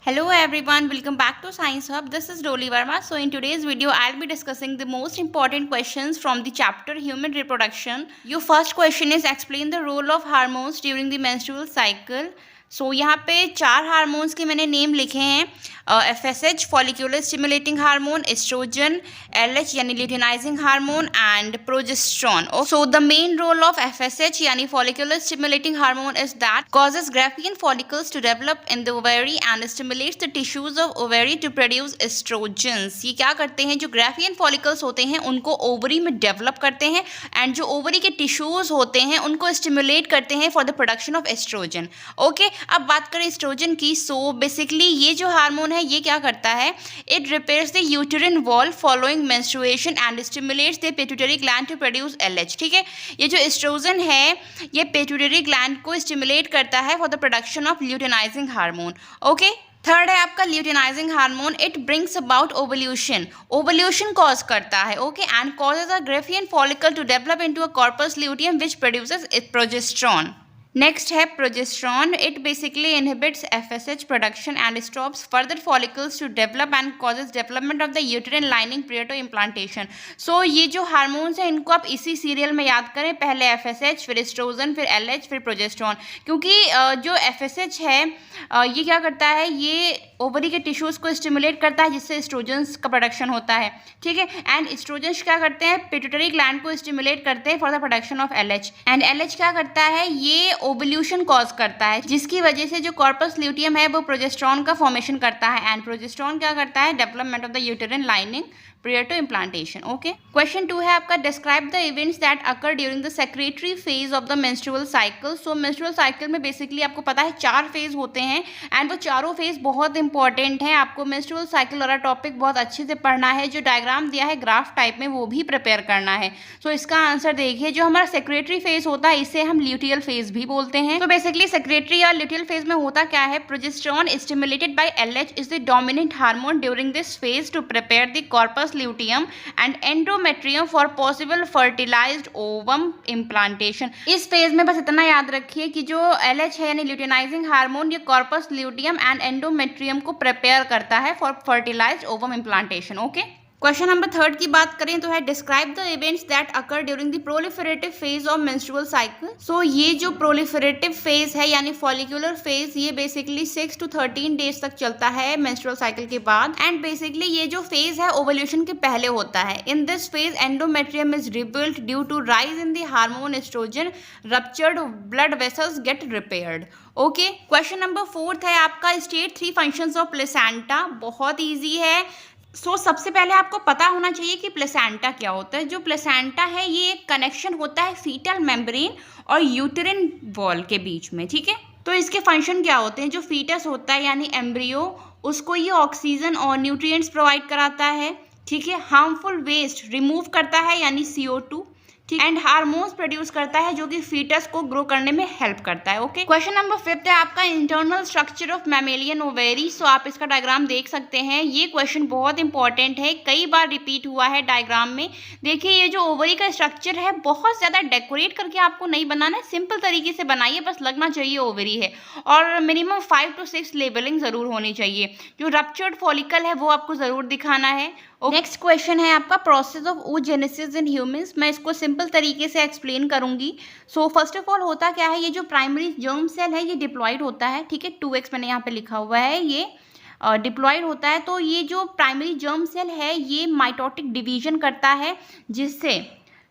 Hello everyone, welcome back to Science Hub. This is Dolly Verma. So in today's video, I'll be discussing the most important questions from the chapter Human Reproduction. Your first question is explain the role of hormones during the menstrual cycle. So यहाँ पे 4 hormones के मैंने name लिखे हैं, FSH follicular stimulating hormone, oestrogen, LH यानी luteinising hormone and progesterone. So the main role of FSH यानी follicular stimulating hormone is that causes Graafian follicles to develop in the ovary and stimulates the tissues of ovary to produce estrogens. ये क्या करते हैं, जो Graafian follicles होते हैं उनको ovary में डेवलप करते हैं एंड जो ओवरी के टिश्यूज होते हैं उनको स्टिमुलेट करते हैं for the production of oestrogen. Okay, अब बात करें एस्ट्रोजन की. सो बेसिकली ये जो हार्मोन है ये क्या करता है, it repairs the uterine wall following menstruation and stimulates the pituitary gland to produce LH. ठीक है, ये जो एस्ट्रोजन है ये पिट्यूटरी ग्लैंड को स्टिमुलेट करता है for the production of luteinizing hormone. Okay, third है आपका luteinizing hormone. It brings about ovulation, ovulation cause करता है. Okay, and causes a Graafian follicle to develop into a corpus luteum which produces progesterone. Next है progesterone. It basically inhibits FSH production and stops further follicles to develop and causes development of the uterine lining prior to implantation. So ये जो hormones हैं इनको आप इसी serial में याद करें, पहले FSH, फिर एस्ट्रोजन, फिर LH, फिर प्रोजेस्टेरॉन. क्योंकि जो FSH है ये क्या करता है, ये ओवरी के टिश्यूज़ को स्टिमुलेट करता है जिससे एस्ट्रोजन्स का प्रोडक्शन होता है. ठीक है, एंड एस्ट्रोजन्स क्या करते हैं, पिट्यूटरी ग्लैंड को स्टिमुलेट करते हैं for the production of LH. And LH क्या करता है, ये ओवल्यूशन कॉज करता है जिसकी वजह से जो कॉर्पस ल्यूटियम है वो प्रोजेस्टेरॉन का फॉर्मेशन करता है. एंड प्रोजेस्टेरॉन क्या करता है, development of the uterine lining prior to implantation. Okay, question 2 है आपका, describe the events that occur during the secretory phase of the menstrual cycle. So menstrual cycle में basically आपको पता है 4 फेज होते हैं एंड वो चारों फेज बहुत इंपॉर्टेंट हैं. आपको menstrual cycle वाला टॉपिक बहुत अच्छे से पढ़ना है. जो डायग्राम दिया है ग्राफ टाइप में वो भी प्रिपेयर करना है. सो इसका आंसर देखिए, जो हमारा सेक्रेटरी फेज होता है इसे हम ल्यूटियल फेज भी बोलते हैं. तो बेसिकली सेक्रेटरी या ल्यूटियल फेज में होता क्या है, progesterone stimulated by LH is the dominant hormone during this phase two prepare the corpus luteum and endometrium for possible fertilized ovum implantation. इस फेज में बस इतना याद रखिए कि जो LH है यानी ल्यूटिनाइजिंग हार्मोन ये कॉर्पस ल्यूटियम एंड एंडोमेट्रियम को प्रिपेयर करता है for fertilized ovum implantation. Okay, question number 3 की बात करें तो है describe the events that occur during the proliferative phase of menstrual cycle. So ये जो प्रोलिफरेटिव फेज है यानी फॉलिकुलर फेज ये बेसिकली 6 to 13 डेज तक चलता है मेंस्ट्रुअल साइकिल के बाद. एंड बेसिकली ये जो फेज है ओवल्यूशन के पहले होता है. In this phase endometrium is rebuilt due to rise in the hormone oestrogen, ruptured blood vessels get repaired. Okay, question number 4 है आपका, स्टेट 3 फंक्शंस ऑफ प्लेसेंटा. बहुत ईजी है. सबसे पहले आपको पता होना चाहिए कि प्लेसेंटा क्या होता है. जो प्लेसेंटा है ये एक कनेक्शन होता है फीटल मेम्ब्रेन और यूटेरिन वॉल के बीच में. ठीक है, तो इसके फंक्शन क्या होते हैं, जो फीटस होता है यानी एम्ब्रियो उसको ये ऑक्सीजन और न्यूट्रिएंट्स प्रोवाइड कराता है. ठीक है, हार्मफुल वेस्ट रिमूव करता है यानी CO2. ठीक, एंड हार्मोन्स प्रोड्यूस करता है जो कि फीटस को ग्रो करने में हेल्प करता है. ओके, क्वेश्चन नंबर 5 है आपका, internal structure of mammalian ovary. So आप इसका डायग्राम देख सकते हैं. ये क्वेश्चन बहुत इंपॉर्टेंट है, कई बार रिपीट हुआ है डायग्राम में. देखिए ये जो ओवरी का स्ट्रक्चर है बहुत ज़्यादा डेकोरेट करके आपको नहीं बनाना है, सिंपल तरीके से बनाइए, बस लगना चाहिए ओवरी है. और मिनिमम 5 to 6 लेबलिंग ज़रूर होनी चाहिए. जो रप्चर्ड फॉलिकल है वो आपको ज़रूर दिखाना है. नेक्स्ट क्वेश्चन है आपका, process of oogenesis in humans. मैं इसको सिंपल तरीके से एक्सप्लेन करूंगी. सो फर्स्ट ऑफ ऑल होता क्या है, ये जो प्राइमरी जर्म सेल है ये डिप्लॉयड होता है. ठीक है, 2x मैंने यहाँ पे लिखा हुआ है, ये डिप्लॉयड होता है. तो ये जो प्राइमरी जर्म सेल है ये माइटोटिक डिवीजन करता है जिससे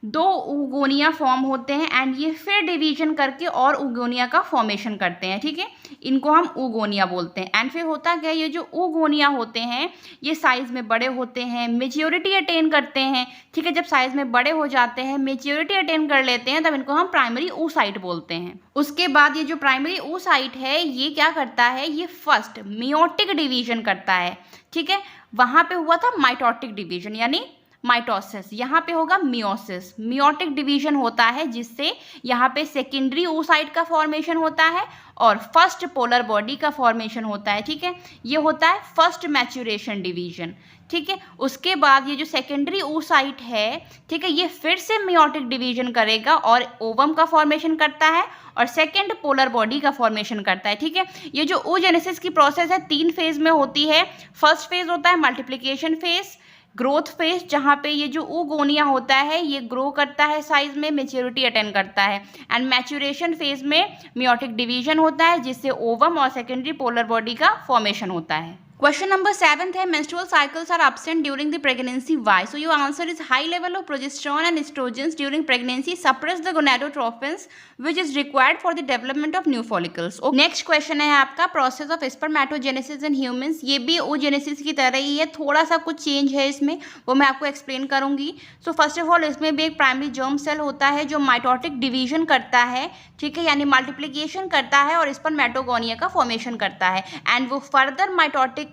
2 oogonia फॉर्म होते हैं एंड ये फिर डिवीजन करके और oogonia का फॉर्मेशन करते हैं. ठीक है, इनको हम oogonia बोलते हैं. एंड फिर होता क्या है, ये जो oogonia होते हैं ये साइज में बड़े होते हैं, मेच्योरिटी अटेन करते हैं. ठीक है, जब साइज में बड़े हो जाते हैं, मेच्योरिटी अटेन कर लेते हैं, तब इनको हम प्राइमरी oocyte बोलते हैं. उसके बाद ये जो प्राइमरी oocyte है ये क्या करता है, ये फर्स्ट मियोटिक डिवीजन करता है. ठीक है, वहाँ पे हुआ था माइटोटिक डिवीजन यानी माइटोसिस, यहाँ पे होगा मियोसिस। मियोटिक डिवीजन होता है जिससे यहाँ पे सेकेंडरी oocyte का फॉर्मेशन होता है और फर्स्ट पोलर बॉडी का फॉर्मेशन होता है, ठीक है। ये होता है फर्स्ट मैच्यूरेशन डिवीजन, ठीक है। उसके बाद ये जो सेकेंडरी oocyte है, ठीक है, ये फिर से मियोटिक डिवीजन करेगा और ओवम का फॉर्मेशन करता है और सेकेंड पोलर बॉडी का फॉर्मेशन करता है, ठीक है। ये जो oogenesis की प्रोसेस है 3 फेज में होती है। फर्स्ट फेज होता है मल्टीप्लिकेशन फेज, ग्रोथ फेज, जहाँ पे ये जो oogonia होता है ये ग्रो करता है साइज में, मेच्योरिटी अटेन करता है, एंड मैच्यूरेशन फेज में मियोटिक डिवीजन होता है जिससे ओवम और सेकेंडरी पोलर बॉडी का फॉर्मेशन होता है। क्वेश्चन नंबर 7 है menstrual cycles are absent during the pregnancy. Why? So your answer is high level of progesterone and estrogens during pregnancy suppress the gonadotropins which is required for the development of new follicles. Okay. Next question है आपका process of spermatogenesis in humans. ये भी oogenesis की तरह ही है, थोड़ा सा कुछ चेंज है इसमें, वो मैं आपको एक्सप्लेन करूंगी। सो फर्स्ट ऑफ ऑल इसमें भी एक प्राइमरी जर्म सेल होता है जो माइटोटिक डिवीजन करता है, ठीक है, यानी मल्टीप्लिकेशन करता है और स्पर्मेटोगोनिया का फॉर्मेशन करता है, एंड वो फर्दर माइटोटिक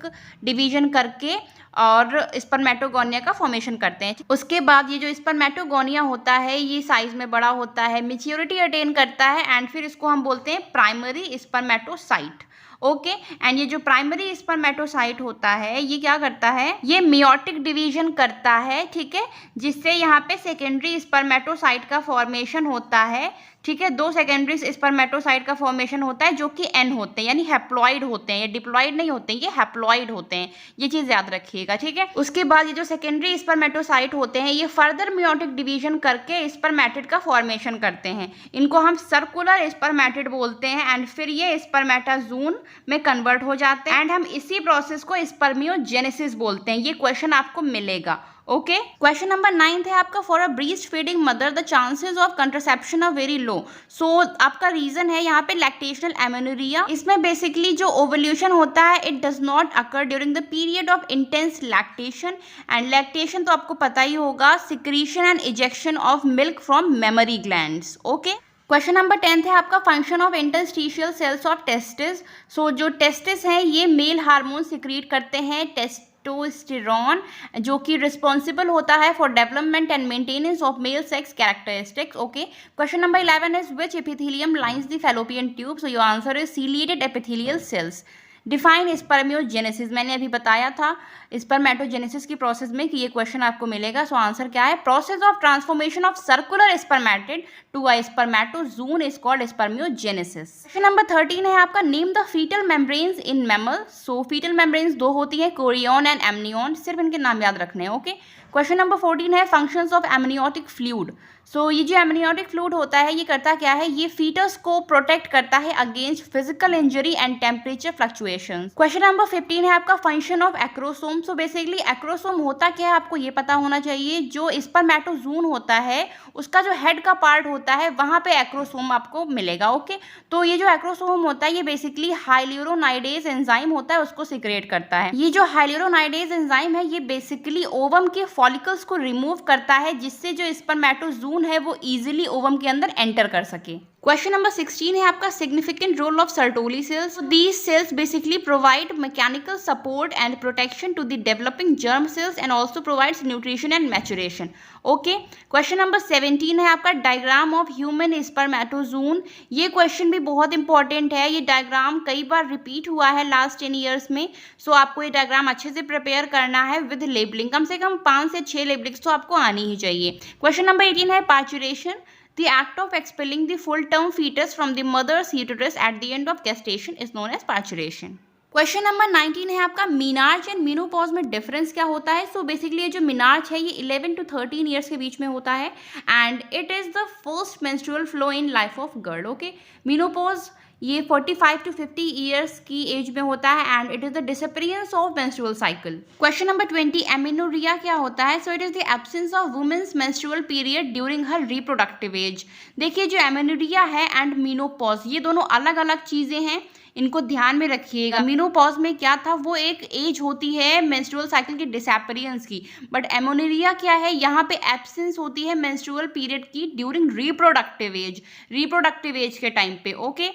डिवीजन करके और स्पर्मेटोगोनिया का फॉर्मेशन करते हैं। उसके बाद ये जो स्पर्मेटोगोनिया होता है ये साइज में बड़ा होता है, मेच्योरिटी अटेन करता है, एंड फिर इसको हम बोलते हैं प्राइमरी स्पर्मेटोसाइट। ओके, एंड ये जो प्राइमरी स्पर्मेटोसाइट होता है ये क्या करता है, ये मियोटिक डिवीजन करता है, ठीक है, जिससे यहाँ पे सेकेंडरी स्पर्मेटोसाइट का फॉर्मेशन होता है, ठीक है। 2 सेकेंडरी स्पर्मेटोसाइट का फॉर्मेशन होता है जो कि एन होते हैं, यानी हैप्लॉइड होते हैं, ये डिप्लॉइड नहीं होते हैं, ये हैप्लॉइड होते हैं, ये चीज याद रखिएगा, ठीक है। उसके बाद ये जो सेकेंडरी स्पर्मेटोसाइट होते हैं ये फर्दर मियोटिक डिवीजन करके स्पर्मेटिड का फॉर्मेशन करते हैं, इनको हम सर्कुलर स्पर्मेटिड बोलते हैं, एंड फिर ये स्पर्मेटाजून में कन्वर्ट हो जाते हैं, एंड हम इसी प्रोसेस को स्पर्मियोजेनेसिस बोलते हैं। ये क्वेश्चन आपको मिलेगा। ओके, क्वेश्चन नंबर 9 है आपका, for a breast feeding mother the chances of contraception are very low. So आपका रीजन है यहाँ पे लैक्टेशनल एमेनोरिया। इसमें बेसिकली जो ओवल्यूशन होता है it does not occur during the period of intense lactation, and lactation तो आपको पता ही होगा, secretion and ejection of milk from mammary glands. Okay, question number 10 है आपका, function of interstitial cells of testis. So जो टेस्टिस हैं ये मेल हार्मोन सिक्रीट करते हैं, टेस्टोस्टेरोन, जो कि रिस्पॉन्सिबल होता है for development and maintenance of male sex characteristics. Okay, question number 11 is which epithelium lines the fallopian tube. So your answer is ciliated epithelial cells. Define spermiogenesis, मैंने अभी बताया था स्पर्मेटोजेनेसिस की प्रोसेस में कि ये क्वेश्चन आपको मिलेगा। सो आंसर क्या है, process of transformation of circular spermatid to a spermatozoon is called spermiogenesis. Question number 13 है आपका, name the fetal membranes in mammal. So fetal membranes 2 होती है, कोरियन एंड एमनियन, सिर्फ इनके नाम याद रखने हैं। ओके, क्वेश्चन नंबर 14 है, फंक्शंस ऑफ एमनियोटिक फ्लूइड। सो ये जो एमनियोटिक फ्लूइड होता है ये करता क्या है, ये फीटस को प्रोटेक्ट करता है against physical injury and temperature fluctuations. Question number 15 है आपका, function of acrosome. So basically acrosome होता क्या है आपको ये पता होना चाहिए, जो स्पर्मेटोजून होता है उसका जो हेड का पार्ट होता है वहां पे एक्रोसोम आपको मिलेगा। ओके, तो ये जो एक्रोसोम होता है ये बेसिकली हाइल्यूरोनाइडेज एंजाइम होता है, उसको सिक्रेट करता है। ये जो हाइल्यूरोनाइडेज एंजाइम है ये बेसिकली ओवम के फॉलिकल्स को रिमूव करता है, जिससे जो स्पर्मेटोजून है वो इजीली ओवम के अंदर एंटर कर सके। क्वेश्चन नंबर 16 है आपका, significant role of Sertoli cells. These cells basically provide mechanical support and protection to the developing germ cells and also provides nutrition and maturation. Okay, question number 17 है आपका, diagram of human स्पर्मेटोजून। ये question भी बहुत important है, ये diagram कई बार repeat हुआ है लास्ट 10 ईयर्स में। सो आपको ये डायग्राम अच्छे से प्रिपेयर करना है विद लेबलिंग, कम से कम 5 से 6 लेबलिंग्स तो आपको आनी ही चाहिए। क्वेश्चन नंबर 18 है, parturition, the act of expelling the full-term fetus from the mother's uterus at the end of gestation is known as parturition. Question number 19 है आपका, मीनार्च एंड मीनोपॉज में डिफरेंस क्या होता है। सो बेसिकली ये जो मीनार्च है ये 11 to 13 ईयर्स के बीच में होता है, and it is the first menstrual flow in life of girl. Okay, menopause ये 45 to 50 ईयर्स की एज में होता है, and it is the disappearance of menstrual cycle. Question number 20, amenorrhoea क्या होता है। So it is the absence of women's menstrual period during her reproductive age. देखिए जो एमेनोरिया है एंड मीनोपॉज ये दोनों अलग अलग चीजें हैं, इनको ध्यान में रखिएगा। मीनोपॉज में क्या था, वो एक एज होती है मेंस्ट्रुअल साइकिल की डिसअपीयरेंस की, बट एमेनोरिया क्या है, यहाँ पे एब्सेंस होती है मेंस्ट्रुअल पीरियड की ड्यूरिंग रिप्रोडक्टिव एज के टाइम पे। ओके,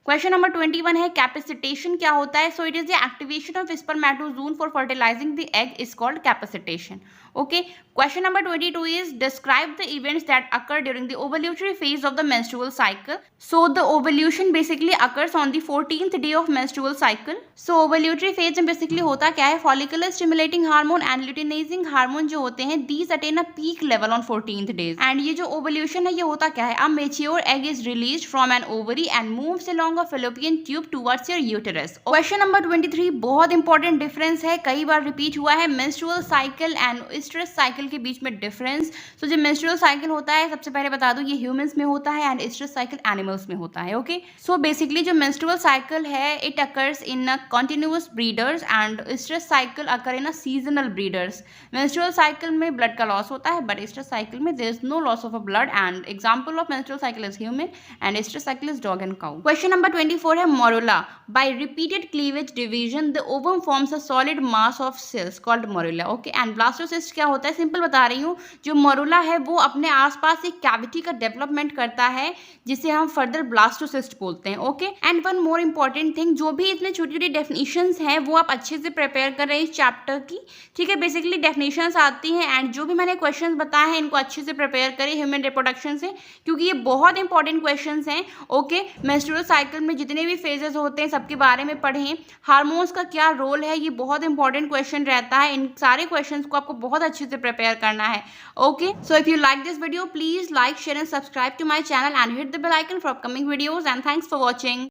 क्वेश्चन नंबर 21 है, कैपेसिटेशन क्या होता है। So it is the activation of spermatozoon for fertilizing the egg is called capacitation. Okay. Question number 22 is describe the events that occur during the ovulatory phase of the menstrual cycle. So the ovulation basically occurs on the 14th day of menstrual cycle. So ovulatory phase में basically होता क्या है, follicular stimulating hormone and luteinizing hormone जो होते हैं these attain a peak level on 14th days. And ये जो ovulation है ये होता क्या है, a mature egg is released from an ovary and moves along a fallopian tube towards your uterus. Question number 23 बहुत इंपॉर्टेंट डिफरेंस है, कई बार रिपीट हुआ है, menstrual cycle and estrous cycle के बीच में डिफरेंस. तो जो मेंस्ट्रुअल साइकिल होता है सबसे पहले बता दूं ये ह्यूमंस में होता है एंड एस्ट्रस साइकिल एनिमल्स में होता है. ओके. सो बेसिकली जो मेंस्ट्रुअल साइकिल है it occurs in a continuous breeders and oestrus cycle occur in a seasonal breeders. Menstrual cycle में ब्लड का लॉस होता है बट एस्ट्रस साइकिल में there is no loss of a blood and example of menstrual cycle is human and oestrus cycle is dog and cow. Question number 24 है morula. By repeated cleavage division the ovum forms a solid mass of cells called morula. Okay. And blastocyst क्या होता है, simple बता रही हूँ, जो morula है वो अपने आसपास एक कैविटी का डेवलपमेंट करता है जिसे हम फर्दर ब्लास्टोसिस्ट बोलते हैं. Okay. And one more important thing, जो भी इसमें छोटी छोटी डेफिनेशंस हैं वो आप अच्छे से प्रिपेयर कर रहे हैं इस चैप्टर की. ठीक है. बेसिकली डेफिनेशंस आती हैं एंड जो भी मैंने क्वेश्चंस बताए हैं इनको अच्छे से प्रिपेयर करें ह्यूमन रिप्रोडक्शन से, क्योंकि ये बहुत इंपॉर्टेंट क्वेश्चंस हैं. ओके. मेंस्ट्रुअल साइकिल में जितने भी फेजेस होते हैं सबके बारे में पढ़ें. हार्मोन्स का क्या रोल है ये बहुत इंपॉर्टेंट क्वेश्चन रहता है. इन सारे क्वेश्चंस को आपको बहुत अच्छे से प्रिपेयर करना है. Okay, so if you like this video, please like, share and subscribe to my channel and hit the bell icon for upcoming videos, and thanks for watching.